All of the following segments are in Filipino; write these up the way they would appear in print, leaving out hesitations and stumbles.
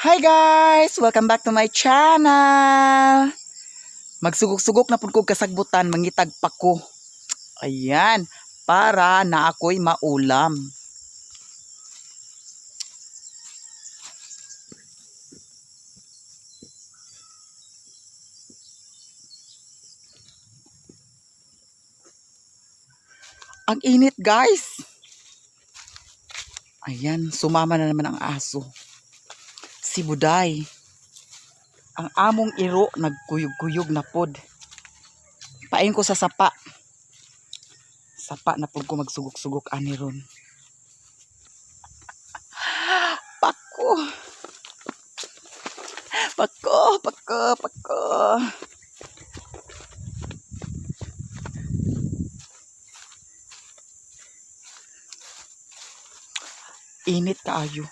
Hi guys! Welcome back to my channel! Magsugok-sugok na pud ko kasagbutan, mangitag pako. Ayan, para na ako'y maulam. Ang init guys! Ayan, sumama na naman ang aso. Si Buday. Ang among iro, nagkuyog-kuyog na pod. Pain ko sa sapa. Sapa na pod ko magsugok-sugok ani ron. Pako! Pako! Pako! Pako! Init kaayo.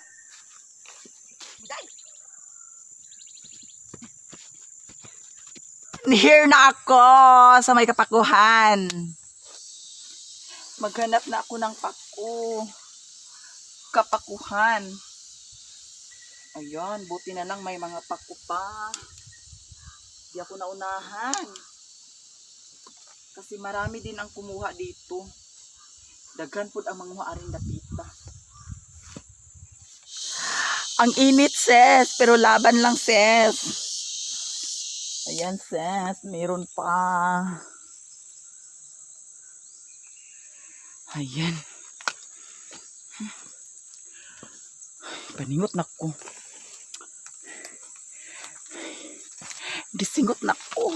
Here na ako sa may kapakuhan. Maghanap na ako ng pako. Kapakuhan. Ayan, buti na lang may mga pako pa. Di ako naunahan. Kasi marami din ang kumuha dito. Daghan po ang mga aring dapita. Ang init sis, pero laban lang sis. Ayan sis, meron pa. Ayan. Paningot na ko. Disingot na ko.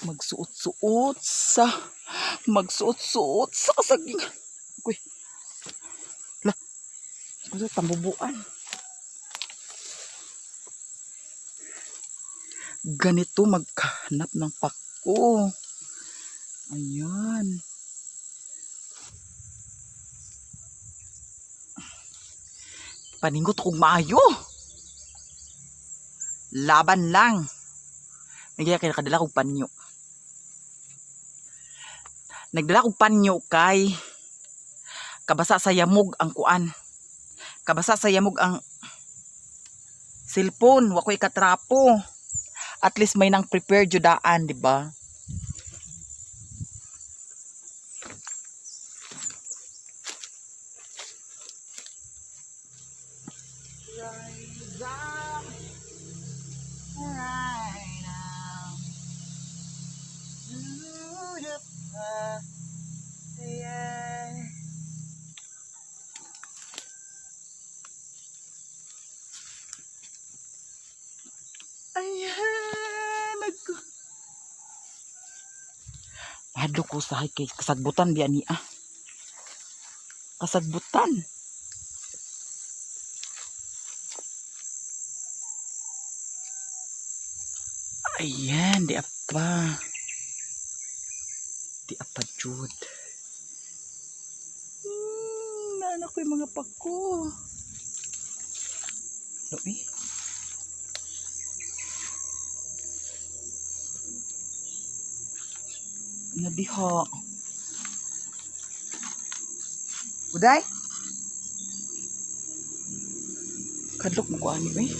Magsuot-suot sa kasagingan. Uy. Lah. Ano tambubuan? Ganito maghanap ng pako. Ayan. Paningot kong maayo. Laban lang. Nagyaya kaya nakadala kong panyo. Nagdala kong panyo kay kabasa sa yamog ang kuan. Kabasa sa yamog ang cellphone. Wakoy katrapo. At least may nang prepare judaan, di ba? Ayan, mahadlo ko sa kay kasagbutan biya ni ah. Kasagbutan. Ayan, di apa. Di apa jud. Nanak ko yung mga pako. Lobi. Nadiha. Buday? Kadlok mo ko ani eh.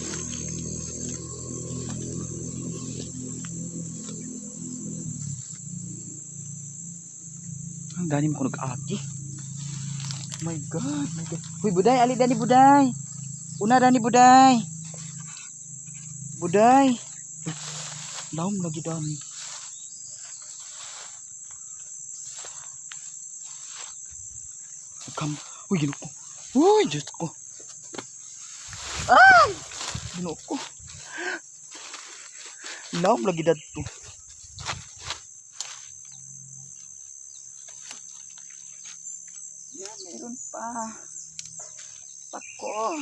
Ang dani mo ko nag-agi. Oh my God, my God. Huy, Buday, ali dani Buday. Una dani Buday. Buday. Laom lagi dani. Kam. Uy, gino ko. Uy, Diyos ko. Ay! Gino ko. Laom lagi dadto. Yan, meron pa. Pako.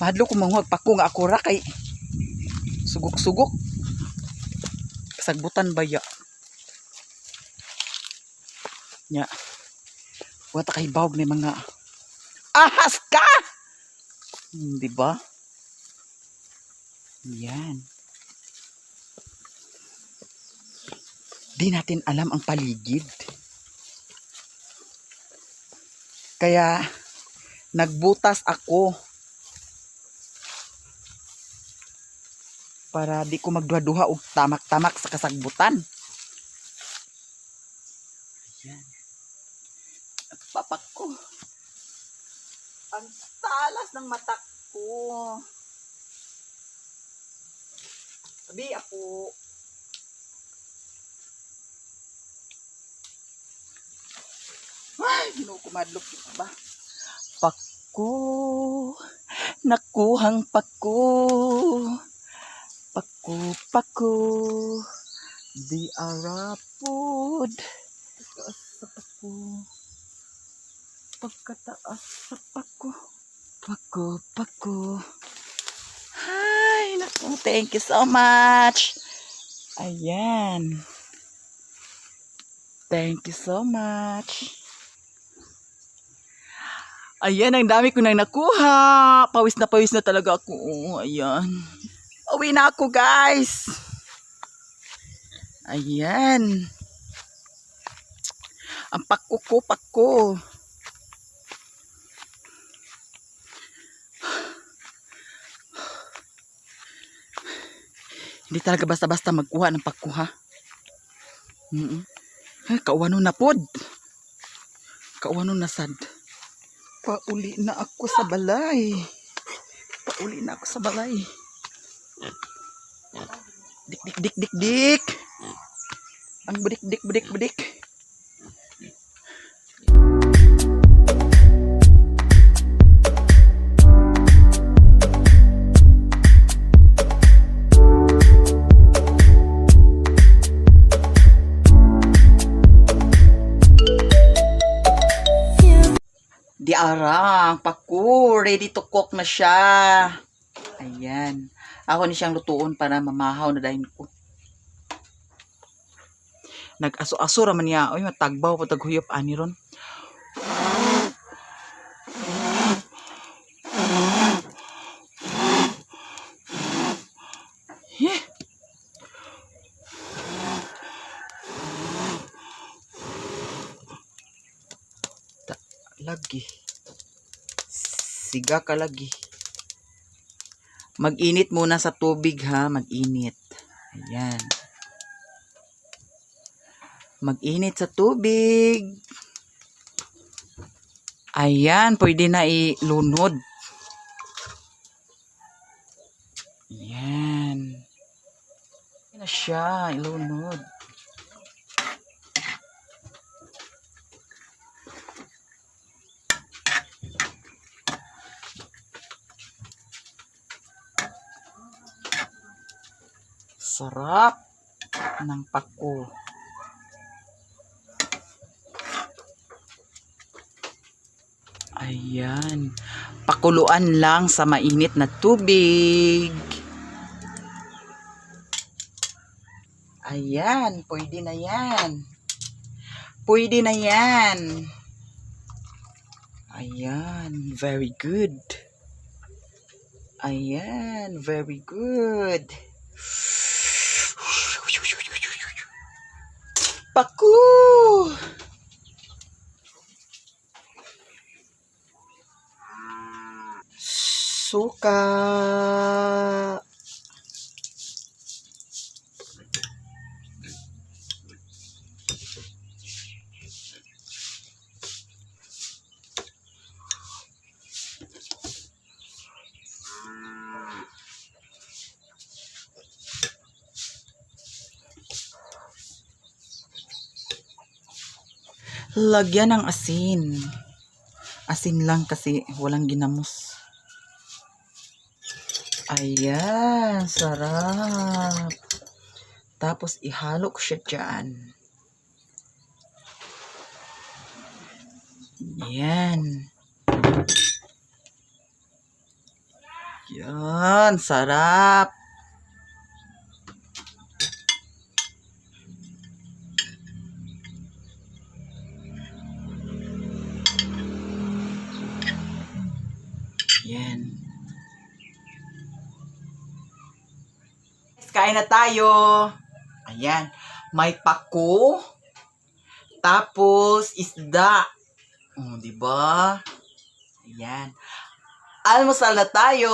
Mahadlo ko manguhag pako nga ako ra kay sugok-sugok. Kasagbutan baya. Nya. Wata kay bawg ni mga ahas ka. Di ba? Yan. Di natin alam ang paligid. Kaya nagbutas ako para di ko magduha-duha og tamak-tamak sa kasagbutan. Ayan. Papak ko. Ang talas ng mata ko. Sabi ako. Ay, ginukumadlok ba? Pako. Nakuhang pako. Pako, pako. Di arapod. Pagkataas sa pako. Pagkataas sa pako. Pako, pako. Hi, naku, thank you so much. Ayan. Thank you so much. Ayan, ang dami ko nang nakuha. Pawis na talaga ako. Ayan. Uwi na ako, guys. Ayan. Ang pako ko, pako. Hindi talaga basta-basta magkuha ng pako, ha? Ay, kauwanon na pod. Kauwanon na sad. Pauli na ako sa balay. Pauli na ako sa balay. Dik, dik, dik, dik, dik. Ang budik, dik, budik, budik. Di arang, pako, ready to cook na siya. Ayan. Ako ni siyang lutuon para mamahaw na dahil ko. Nag-aso-aso raman niya. Oy, matagbaw, pataghuyop ani ron. Lagi. Siga ka lagi. Mag-init muna sa tubig, ha. Mag-init. Ayan. Mag-init sa tubig. Ayan. Pwede na ilunod. Ayan. Pwede na siya. Ilunod. Sarap ng pako. Ayan. Pakuluan lang sa mainit na tubig. Ayan. Pwede na yan. Pwede na yan. Ayan. Very good. Ayan. Very good. Pako! Suka! Lagyan ng asin. Asin lang kasi walang ginamos. Ayan, sarap. Tapos ihalo ko siya dyan. Ayan. Yan, sarap. Yan. Kain na tayo. Ayan. May pako. Tapos, isda. Oh, diba? Ayan. Almusal na tayo.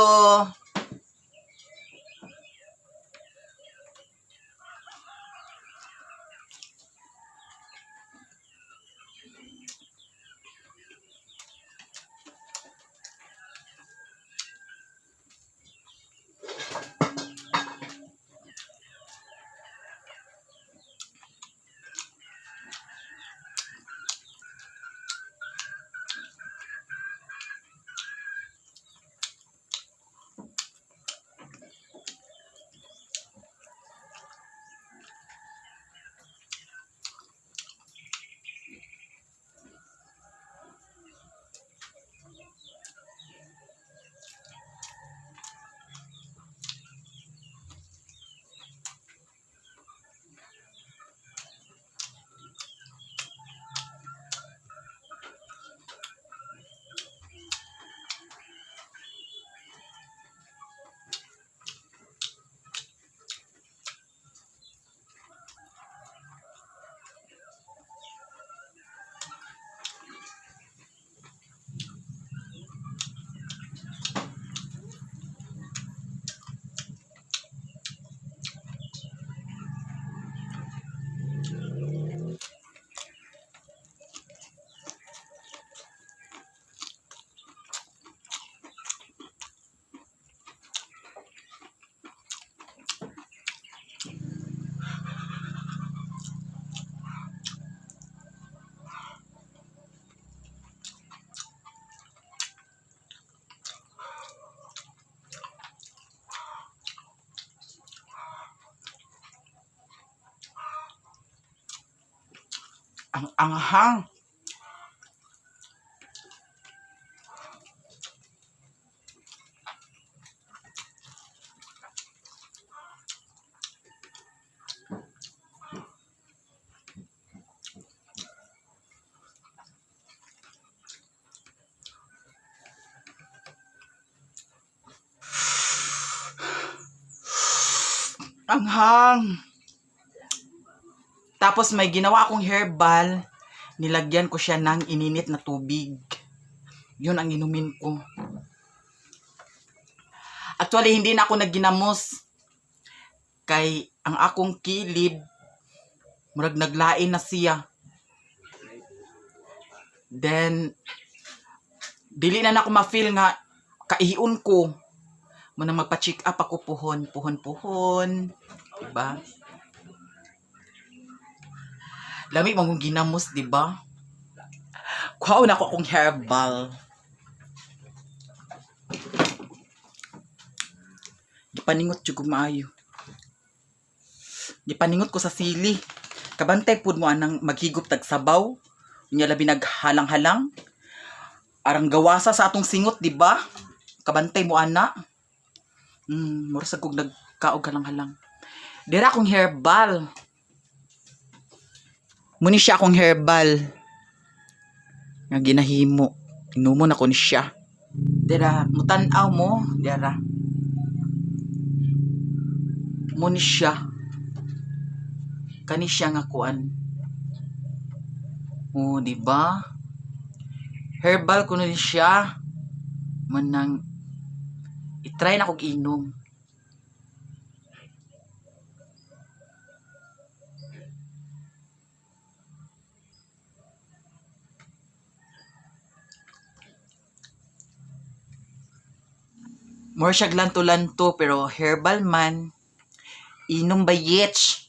Ang anghang. Anghang. Tapos may ginawa akong herbal. Nilagyan ko siya ng ininit na tubig. Yun ang inumin ko. Actually, hindi na ako nagginamos. Kay ang akong kilid, murag naglain na siya. Then, dili na ako ma-feel nga kaihiun ko. Muna magpa-check up ako puhon. Diba? Lami mong ginamos, diba? Kuhaon ako akong herbal. Gipaningot jud ko maayo. Gipaningot ko sa sili. Kabantay pud mo anang maghigop tag sabaw. Unya labi naghalang-halang. Arang gawasa sa atong singot, diba? Kabantay mo ana. Mura sa kog nagkaog halang-halang. Dira akong herbal. Muni siya akong herbal. Nga ginahimo. Inumon ako ni siya. Dira, mutanaw mo. Dira. Muni siya. Kani siya nga kuan. Oh, diba? Herbal ko na siya. Manang itry na kog inom. More siya lanto-lanto pero herbal man. Inom ba yetch?